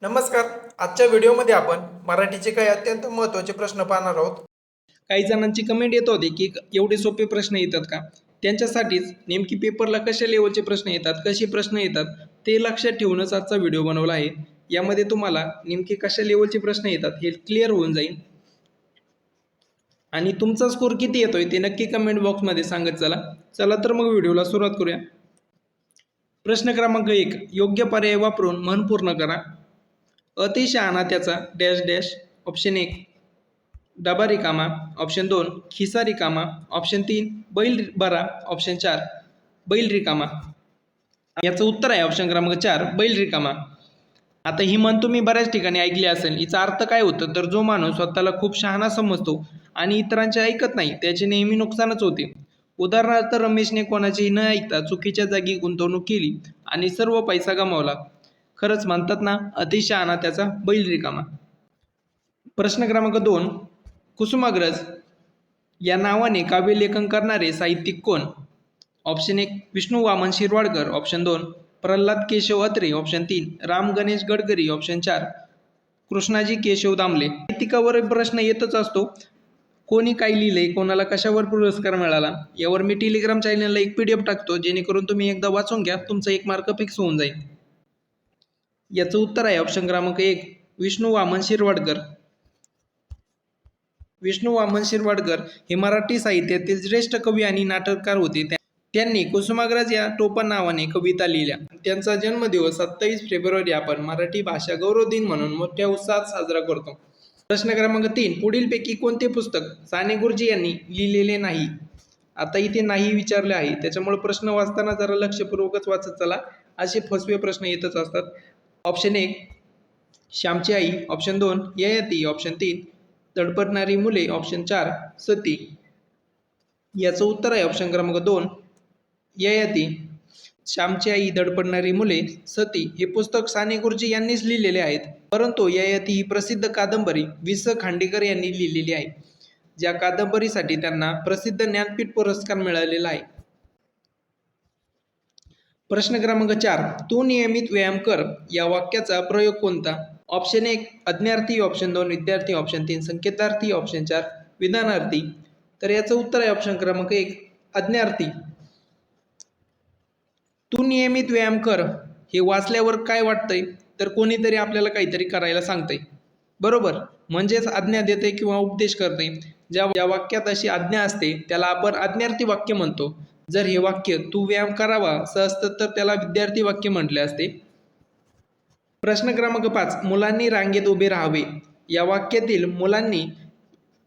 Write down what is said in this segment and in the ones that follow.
नमस्कार. आजच्या व्हिडिओमध्ये आपण मराठीचे काही अत्यंत महत्त्वाचे प्रश्न पाहणार आहोत. काही जणांची कमेंट येत होती की एवढे सोपे प्रश्न येतात का. त्यांच्यासाठीच नेमकी पेपरला कशा लेवलचे प्रश्न येतात, कसे प्रश्न येतात ते लक्षात ठेवूनच आजचा व्हिडिओ बनवला आहे. यामध्ये तुम्हाला नेमके कशा लेवलचे प्रश्न येतात हे क्लिअर होऊन जाईल आणि तुमचा स्कोर किती येतोय ते नक्की कमेंट बॉक्समध्ये सांगत चला. चला तर मग व्हिडिओला सुरुवात करूया. प्रश्न क्रमांक 1, योग्य पर्याय वापरून म्हण पूर्ण करा. अतिशहाणा त्याचा डॅश डॅश. ऑप्शन 1 डबा रिकामा. ऑप्शन 2 खिसा रिकामा. ऑप्शन 3 बैल बरा. ऑप्शन 4 बैल रिकामा. याचं उत्तर आहे ऑप्शन क्रमांक 4 बैल रिकामा. आता ही म्हण तुम्ही बऱ्याच ठिकाणी ऐकली असेल. हिचा अर्थ काय होतं तर जो माणूस स्वतःला खूप शहाणा समजतो आणि इतरांचे ऐकत नाही त्याचे नेहमी नुकसानच होते. उदाहरणार्थ रमेशने कोणाचेही न ऐकता चुकीच्या जागी गुंतवणूक केली आणि सर्व पैसा गमावला. खरंच म्हणतात ना, अतिशहाणा त्याचा बैल रिकामा. प्रश्न क्रमांक 2, कुसुमाग्रज या नावाने काव्यलेखन करणारे साहित्यिक कोण. Option 1 Vishnu Waman Shirwadkar. Option 2 Pralhad Keshav Atre. Option 3 Ram Ganesh Gadkari. Option 4 Krishnaji Keshav Damle. साहित्यिकावर प्रश्न येतच असतो. कोणी काय लिहिलंय, कोणाला कशावर पुरस्कार मिळाला, यावर मी टेलिग्राम चॅनलला एक PDF टाकतो, जेणेकरून तुम्ही एकदा वाचून घ्या, तुमचा 1 मार्क फिक्स होऊन जाईल. याचं उत्तर आहे ऑप्शन क्रमांक 1 विष्णू वामन शिरवाडकर. विष्णू वामन शिरवाडकर हे मराठी साहित्यातील ज्येष्ठ कवी आणि नाटककार होते. त्यांनी कुसुमाग्रज या टोपण नावाने कविता लिहिल्या. त्यांचा जन्मदिवस 27 फेब्रुवारी आपण मराठी भाषा गौरव दिन म्हणून मोठ्या उत्साहात साजरा करतो. प्रश्न क्रमांक 3, पुढीलपैकी कोणते पुस्तक साने गुरुजी यांनी लिहिलेले नाही. आता इथे नाही विचारले आहे, त्याच्यामुळे प्रश्न वाचताना जरा लक्षपूर्वकच वाचत चला. असे फसवे प्रश्न येतच असतात. ऑप्शन 1 श्यामची आई. ऑप्शन 2 ययाती. ऑप्शन 3 धडपडणारी मुले. ऑप्शन 4 सती. याचं उत्तर आहे ऑप्शन क्रमांक 2 ययाती. श्यामची आई, धडपडणारी मुले, सती हे पुस्तक साने गुरुजी यांनीच लिहिलेले आहेत. परंतु ययाती ही प्रसिद्ध कादंबरी वि.स. खांडेकर यांनी लिहिलेली आहे, ज्या कादंबरीसाठी त्यांना प्रसिद्ध ज्ञानपीठ पुरस्कार मिळालेला आहे. प्रश्न क्रमांक 4, तू नियमित व्यायाम कर या वाक्याचा प्रयोग कोणता. ऑप्शन 1 अज्ञार्थी. ऑप्शन 2 विद्यार्थी. ऑप्शन 3 संकेतार्थी. ऑप्शन 4 विधानार्थी. तर याचं उत्तर आहे ऑप्शन क्रमांक 1 अज्ञार्थी. तू नियमित व्यायाम कर हे वाचल्यावर काय वाटतंय तर कोणीतरी आपल्याला काहीतरी करायला सांगतंय, बरोबर, म्हणजेच आज्ञा देते किंवा उपदेश करते. ज्या वाक्यात अशी आज्ञा असते त्याला आपण आज्ञार्थी वाक्य म्हणतो. जर हे वाक्य तू व्यायाम करावा असं असतं तर त्याला विद्यार्थी वाक्य म्हटले असते. प्रश्न क्रमांक 5, मुलांनी रांगेत उभे राहावे या वाक्यातील मुलांनी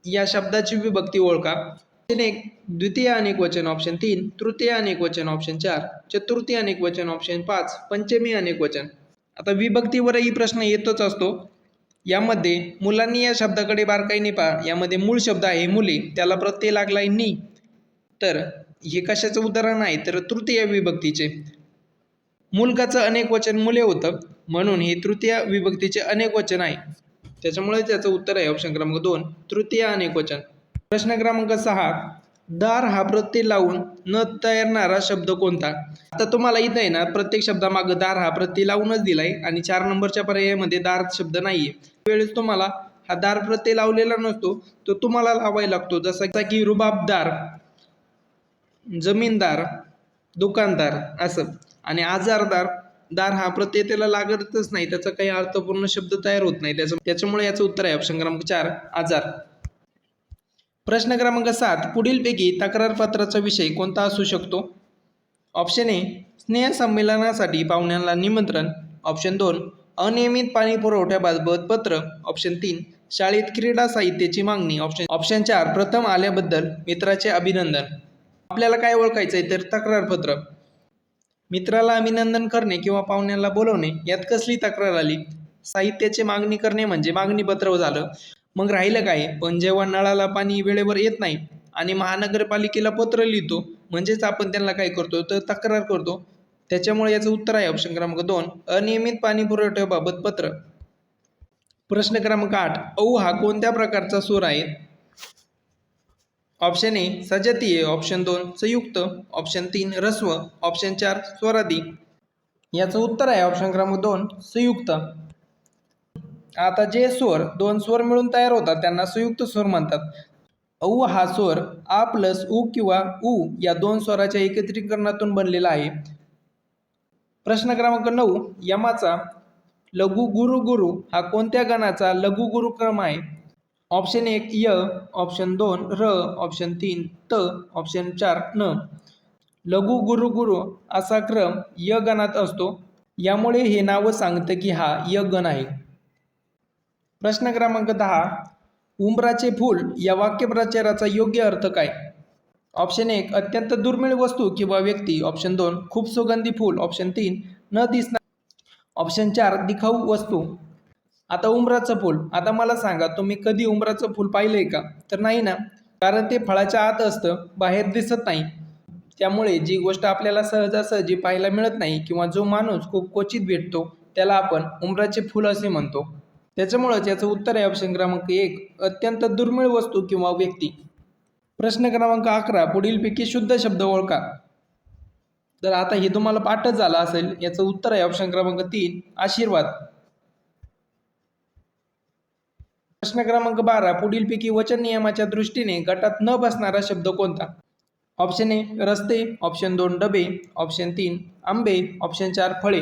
या शब्दाची विभक्ती ओळखा. ऑप्शन 1 द्वितीय अनेक वचन. ऑप्शन 3 तृतीय अनेक वचन. ऑप्शन 4 चतुर्थी अनेक वचन. ऑप्शन 5 पंचमी अनेक वचन. आता विभक्तीवरही प्रश्न येतच असतो. यामध्ये मुलांनी या शब्दाकडे बारकाईने पहा. यामध्ये मूळ शब्द आहे मुले, त्याला प्रत्यय लागलाय नी. तर हे कशाचं उदाहरण आहे तर तृतीय विभक्तीचे. मुलगाचं अनेक वचन मुले होतं, म्हणून हे तृतीय विभक्तीचे अनेक वचन आहे. त्याच्यामुळे त्याचं उत्तर आहे ऑप्शन क्रमांक 2 तृतीय अनेक वचन. प्रश्न क्रमांक 6, दार हा प्रत्यय लावून न तयारणारा शब्द कोणता. आता तुम्हाला इथं आहे ना, प्रत्येक शब्दामागं दार हा प्रत्यय लावूनच दिलाय आणि 4 नंबरच्या पर्यायामध्ये दार शब्द नाहीये. वेळेस तुम्हाला हा दार प्रत्यय लावलेला नसतो, तो तुम्हाला लावायला लागतो. जसा की रुबाबदार, जमीनदार, दुकानदार असं. आणि आजारदार, दार हा प्रत्यय त्याला लागतच नाही, त्याचा काही अर्थपूर्ण शब्द तयार होत नाही. त्याच्यामुळे याचं उत्तर आहे ऑप्शन क्रमांक 4 आजार. प्रश्न क्रमांक 7, पुढीलपैकी तक्रारपत्राचा विषय कोणता असू शकतो. ऑप्शन 1 स्नेहसंमेलनासाठी पाहुण्यांना निमंत्रण. ऑप्शन 2 अनियमित पाणी पुरवठ्याबाबत पत्र. ऑप्शन 3 शाळेत क्रीडा साहित्याची मागणी. ऑप्शन 4 प्रथम आल्याबद्दल मित्राचे अभिनंदन. आपल्याला काय ओळखायचं आहे तर तक्रारपत्र. मित्राला अभिनंदन करणे किंवा पाहुण्यांना बोलवणे यात कसली तक्रार आली. साहित्याची मागणी करणे म्हणजे मागणीपत्र झालं. मग राहिलं काय, पण जेव्हा नळाला पाणी वेळेवर येत नाही आणि महानगरपालिकेला पत्र लिहितो म्हणजेच आपण त्यांना काय करतो तर तक्रार करतो. त्याच्यामुळे याचं उत्तर आहे ऑप्शन क्रमांक 2 अनियमित पाणी पुरवठ्याबाबत पत्र. प्रश्न क्रमांक 8, औ हा कोणत्या प्रकारचा सूर आहे. ऑप्शन 1 सजातीय. ऑप्शन 2 संयुक्त. ऑप्शन 3 ऱ्हस्व. ऑप्शन 4 स्वरादी. याचं उत्तर आहे ऑप्शन क्रमांक 2 संयुक्त. आता जे स्वर दोन स्वर मिळून तयार होतात त्यांना संयुक्त स्वर म्हणतात. औ हा स्वर आ प्लस उ किंवा उ या दोन स्वराच्या एकत्रीकरणातून बनलेला आहे. प्रश्न क्रमांक 9. यमाचा लघु गुरु गुरु हा कोणत्या गणाचा लघु गुरुक्रम आहे? ऑप्शन 1 य, ऑप्शन 2 र, ऑप्शन 3 त, ऑप्शन 4 न. लघु गुरु गुरु असा क्रम य गणात असतो. यामुळे हे नाव सांगतं की हा य गण आहे. प्रश्न क्रमांक 10. उंबराचे फूल या वाक्यप्रचाराचा योग्य अर्थ काय? ऑप्शन 1 अत्यंत दुर्मिळ वस्तू किंवा व्यक्ती, ऑप्शन 2 खूप सुगंधी फूल, ऑप्शन 3 न दिसणार, ऑप्शन 4 दिखाऊ वस्तू. आता उंबराचं फूल, आता मला सांगा तुम्ही कधी उंबराचं फूल पाहिलंय का? तर नाही ना, कारण ते फळाच्या आत असतं, बाहेर दिसत नाही. त्यामुळे जी गोष्ट आपल्याला सहजासहजी पाहायला मिळत नाही किंवा जो माणूस खूप क्वचित भेटतो त्याला आपण उंबराचे फूल असे म्हणतो. त्याच्यामुळेच याचं उत्तर आहे ऑप्शन क्रमांक 1 अत्यंत दुर्मिळ वस्तू किंवा व्यक्ती. प्रश्न क्रमांक 11. पुढीलपैकी शुद्ध शब्द ओळखा. तर आता हे तुम्हाला पाठच झाला असेल. याचं उत्तर आहे ऑप्शन क्रमांक 3 आशीर्वाद. प्रश्न क्रमांक 12. पुढीलपैकी वचन नियमाच्या दृष्टीने गटात न बसणारा शब्द कोणता? ऑप्शन 1 रस्ते, ऑप्शन 2 डबे, ऑप्शन 3 आंबे, ऑप्शन 4 फळे.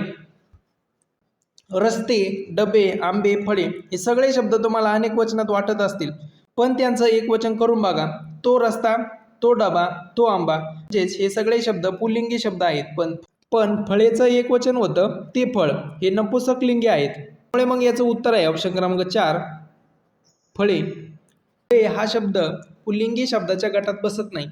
रस्ते, डबे, आंबे, फळे हे सगळे शब्द तुम्हाला अनेक वचनात वाटत असतील, पण त्यांचं एक वचन करून बघा. तो रस्ता, तो डबा, तो आंबा, म्हणजेच हे सगळे शब्द पुल्लिंगी शब्द आहेत. पण फळेचं एक वचन होतं ते फळ हे नपुंसकलिंगी आहेत. त्यामुळे मग याचं उत्तर आहे ऑप्शन क्रमांक 4 फळे. फळे हा शब्द पुल्लिंगी शब्दाच्या गटात बसत नाही.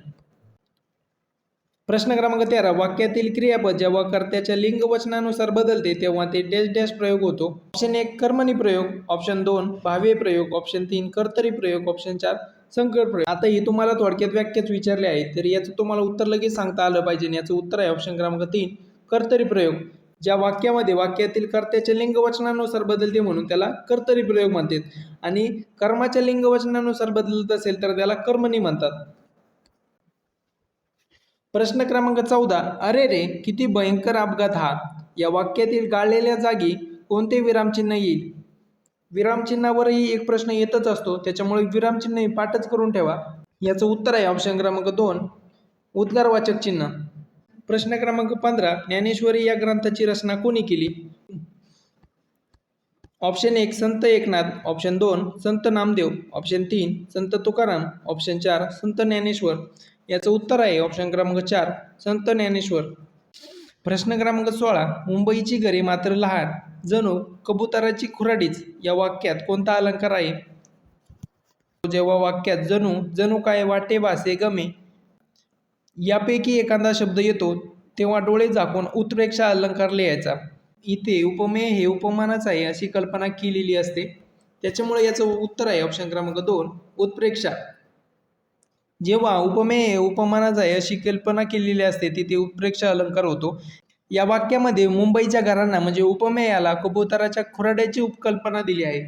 प्रश्न क्रमांक 13. वाक्यातील क्रियापद जेव्हा कर्त्याच्या लिंग वचनानुसार बदलते तेव्हा ते डॅश डॅश प्रयोग होतो. ऑप्शन 1 कर्मणी प्रयोग, ऑप्शन 2 भावे प्रयोग, ऑप्शन 3 कर्तरी प्रयोग, ऑप्शन 4 संकर प्रयोग. आता हे तुम्हाला थोडक्यात व्याख्याच विचारले आहेत, तर याचं तुम्हाला उत्तर लगेच सांगता आलं पाहिजे. याचं उत्तर आहे ऑप्शन क्रमांक 3 कर्तरी प्रयोग. ज्या वाक्यामध्ये वाक्यातील कर्त्याच्या लिंग वचनानुसार बदलते म्हणून त्याला कर्तरी प्रयोग म्हणतात, आणि कर्माच्या लिंग वचनानुसार बदलत असेल तर त्याला कर्मणी म्हणतात. प्रश्न क्रमांक 14. अरे रे किती भयंकर अपघात हा या वाक्यातील गाळलेल्या जागी कोणते विरामचिन्ह येईल? विरामचिन्हावरही एक प्रश्न येतच असतो, त्याच्यामुळे विरामचिन्ह पाठच करून ठेवा. याचं उत्तर आहे ऑप्शन क्रमांक 2 उद्गारवाचक चिन्ह. प्रश्न क्रमांक 15. ज्ञानेश्वरी या ग्रंथाची रचना कोणी केली? ऑप्शन 1 संत एकनाथ, ऑप्शन 2 संत नामदेव, ऑप्शन 3 संत तुकाराम, ऑप्शन 4 संत ज्ञानेश्वर. याचं उत्तर आहे ऑप्शन क्रमांक 4 संत ज्ञानेश्वर. प्रश्न क्रमांक 16. मुंबईची घरे मात्र लहान जणू कबुतराची खुराडीच या वाक्यात कोणता अलंकार आहे? जेव्हा वाक्यात जणू, जणू काय, वाटे, भासे, गमे यापैकी एखादा शब्द येतो तेव्हा डोळे झाकून उत्प्रेक्षा अलंकार लिहायचा. इथे उपमेय हे उपमानाच आहे अशी कल्पना केलेली असते, त्याच्यामुळे याचं उत्तर आहे ऑप्शन क्रमांक 2 उत्प्रेक्षा. जेव्हा उपमेय हे उपमानाच आहे अशी कल्पना केलेली असते तिथे उत्प्रेक्षा अलंकार होतो. या वाक्यामध्ये मुंबईच्या घरांना म्हणजे उपमेयाला कबुतराच्या खुराड्याची उपकल्पना दिली आहे.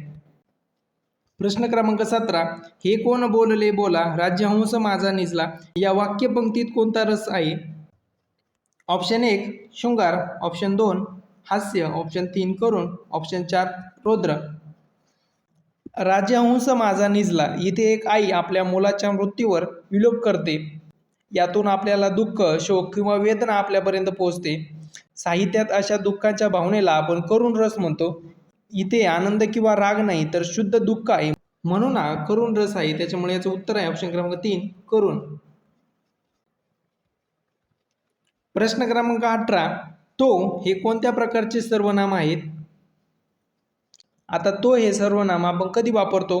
प्रश्न क्रमांक 17. हे कोण बोलले बोला राज्यहंस माझा निजला या वाक्यपंक्तीत कोणता रस आहे? ऑप्शन 1 शृंगार, ऑप्शन 2 हास्य, ऑप्शन 3 करुण, ऑप्शन 4 रौद्र. राजहंस माझा निजला इथे एक आई आपल्या मुलाच्या मृत्यूवर विलोप करते. यातून आपल्याला दुःख, शोक किंवा वेदना आपल्यापर्यंत पोहोचते. साहित्यात अशा दुःखाच्या भावनेला आपण करुण रस म्हणतो. इथे आनंद किंवा राग नाही तर शुद्ध दुःख आहे, म्हणून हा करुण रस आहे. त्याच्यामुळे याचं उत्तर आहे ऑप्शन क्रमांक 3 करुण. प्रश्न क्रमांक 18. तो हे कोणत्या प्रकारचे सर्वनाम आहेत? आता तो हे सर्वनाम आपण कधी वापरतो?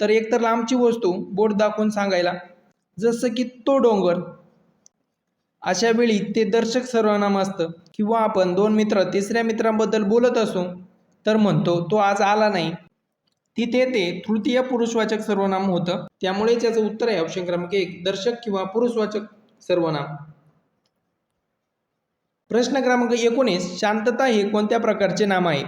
तर एकतर लांबची वस्तू बोट दाखवून सांगायला, जसं की तो डोंगर, अशा वेळी ते दर्शक सर्वनाम असतं. किंवा आपण दोन मित्र तिसऱ्या मित्रांबद्दल बोलत असू तर म्हणतो तो आज आला नाही, तिथे ते तृतीय पुरुषवाचक सर्वनाम होतं. त्यामुळेच याचं उत्तर आहे ऑप्शन क्रमांक 1 दर्शक किंवा पुरुषवाचक सर्वनाम. प्रश्न क्रमांक 19. शांतता हे कोणत्या प्रकारचे नाम आहे?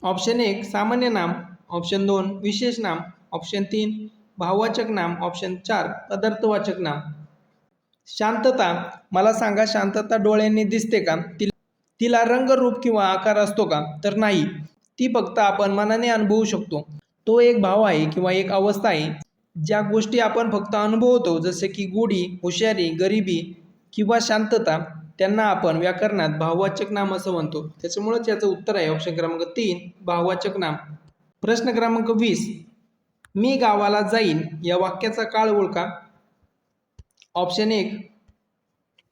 ऑप्शन 1 सामान्य नाम, ऑप्शन 2 विशेष नाम, ऑप्शन 3 भाववाचक नाम, ऑप्शन 4 पदार्थवाचक नाम. शांतता, मला सांगा शांतता डोळ्यांनी दिसते का? तिला रंग, रूप किंवा आकार असतो का? तर नाही. ती फक्त आपण मनाने अनुभवू शकतो. तो एक भाव आहे किंवा एक अवस्था आहे ज्या गोष्टी आपण फक्त अनुभवतो, जसे की गोडी, हुशारी, गरिबी किंवा शांतता, त्यांना आपण व्याकरणात भाववाचक नाम असं म्हणतो. त्याच्यामुळेच याचं उत्तर आहे ऑप्शन क्रमांक 3 भाववाचक नाम. प्रश्न क्रमांक 20, मी गावाला जाईन या वाक्याचा काळ ओळखा. ऑप्शन 1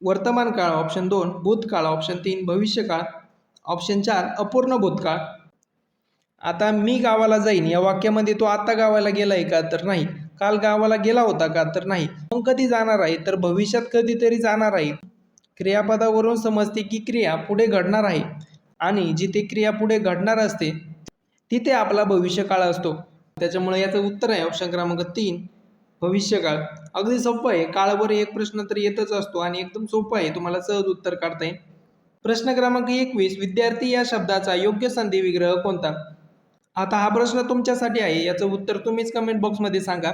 वर्तमान काळ, ऑप्शन 2 भूतकाळ, ऑप्शन 3 भविष्यकाळ, ऑप्शन 4 अपूर्ण भूतकाळ. आता मी गावाला जाईन या वाक्यामध्ये तो आता गावाला गेला आहे का, तर नाही. काल गावाला गेला होता का, तर नाही. मग कधी जाणार आहे, तर भविष्यात कधीतरी जाणार आहे. क्रियापदावरून समजते की क्रिया पुढे घडणार आहे आणि जिथे क्रिया पुढे घडणार असते तिथे आपला भविष्यकाळ असतो. त्याच्यामुळे याचं उत्तर आहे ऑप्शन क्रमांक 3 भविष्यकाळ. अगदी सोपं आहे. काळावर एक प्रश्न तर येतच असतो आणि एकदम सोपं आहे, तुम्हाला सहज उत्तर काढता येईल. प्रश्न क्रमांक 21, विद्यार्थी या शब्दाचा योग्य संधी विग्रह कोणता? आता हा प्रश्न तुमच्यासाठी आहे, याचं उत्तर तुम्हीच कमेंट बॉक्समध्ये सांगा.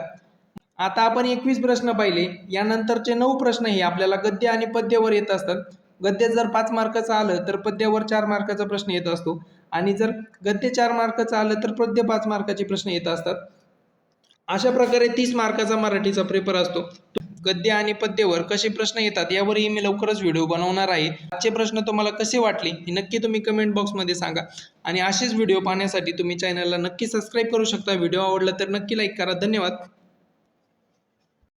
आता आपण 21 प्रश्न पाहिले. यानंतरचे 9 प्रश्न हे आपल्याला गद्य आणि पद्यावर येत असतात. गद्य जर 5 मार्काचं आलं तर पद्यावर 4 मार्काचा प्रश्न येत असतो आणि जर गद्य 4 मार्काचं आलं तर पद्य 5 मार्काचे प्रश्न येत असतात. अशा प्रकारे 30 मार्काचा मराठीचा पेपर असतो. गद्य आणि पद्यावर कसे प्रश्न येतात यावरही मी लवकरच व्हिडिओ बनवणार आहे. आजचे प्रश्न तुम्हाला कसे वाटले हे नक्की तुम्ही कमेंट बॉक्समध्ये सांगा आणि असेच व्हिडिओ पाहण्यासाठी तुम्ही चॅनलला नक्की सबस्क्राईब करू शकता. व्हिडिओ आवडला तर नक्की लाईक करा. धन्यवाद.